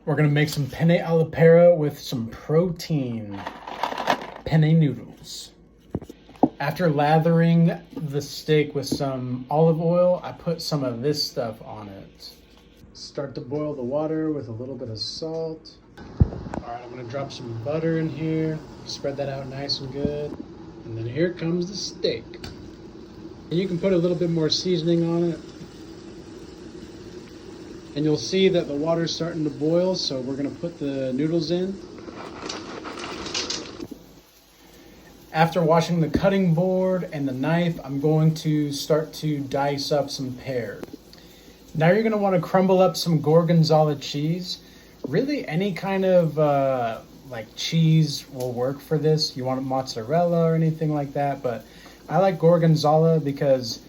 We're gonna make some penne alla pera with some protein penne noodles. After lathering the steak with some olive oil, I put some of this stuff on it. Start to boil the water with a little bit of salt. All right, I'm gonna drop some butter in here, spread that out nice and good. And then here comes the steak. You can put a little bit more seasoning on it. And you'll see that the water's starting to boil, so we're gonna put the noodles in. After washing the cutting board and the knife, I'm going to start to dice up some pears. Now you're gonna wanna crumble up some gorgonzola cheese. Really any kind of like cheese will work for this. You want mozzarella or anything like that, but I like gorgonzola because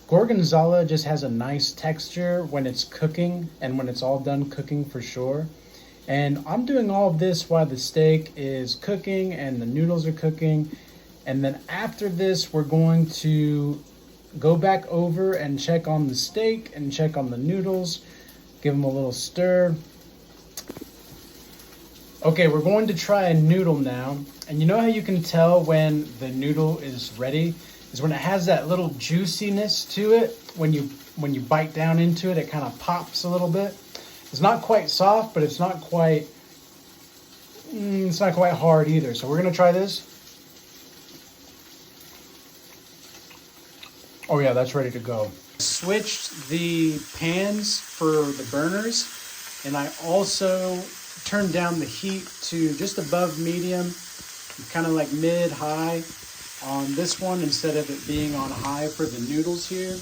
gorgonzola just has a nice texture when it's cooking and when it's all done cooking for sure. And I'm doing all of this while the steak is cooking and the noodles are cooking. And then after this, we're going to go back over and check on the steak and check on the noodles, give them a little stir. Okay, we're going to try a noodle now. And you know how you can tell when the noodle is ready? Is when it has that little juiciness to it. When you bite down into it, it kind of pops a little bit. It's not quite soft, but it's not quite hard either. So we're gonna try this. Oh yeah, that's ready to go. Switched the pans for the burners, and I also turned down the heat to just above medium, kind of like mid-high on this one instead of it being on high for the noodles here.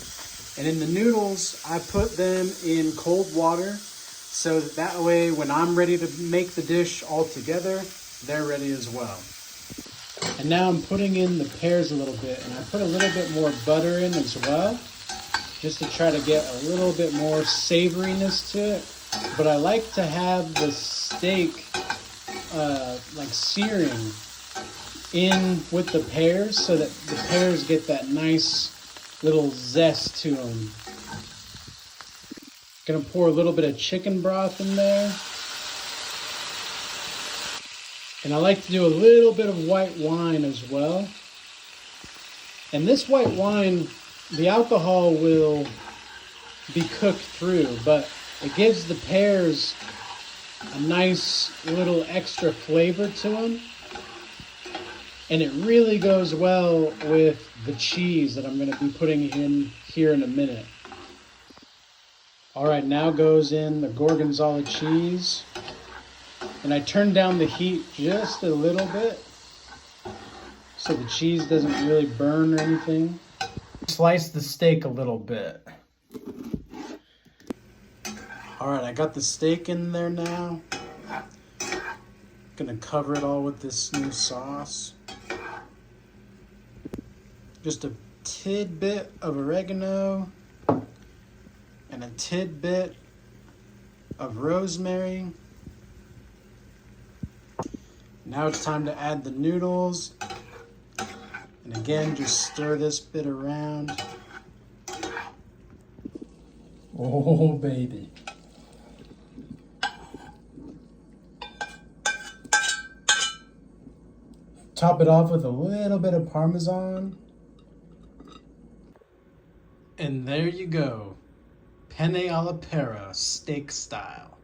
And in the noodles, I put them in cold water so that way when I'm ready to make the dish all together, they're ready as well. And now I'm putting in the pears a little bit, and I put a little bit more butter in as well, just to try to get a little bit more savoriness to it. But I like to have the steak like searing in with the pears so that the pears get that nice little zest to them. Gonna pour a little bit of chicken broth in there. And I like to do a little bit of white wine as well. And this white wine, the alcohol will be cooked through, but it gives the pears a nice little extra flavor to them. And it really goes well with the cheese that I'm going to be putting in here in a minute. All right, now goes in the gorgonzola cheese. And I turned down the heat just a little bit so the cheese doesn't really burn or anything. Slice the steak a little bit. All right, I got the steak in there now. Gonna cover it all with this new sauce. Just a tidbit of oregano and a tidbit of rosemary. Now it's time to add the noodles. And again, just stir this bit around. Oh, baby. Top it off with a little bit of Parmesan. And there you go. Penne alla pera, steak style.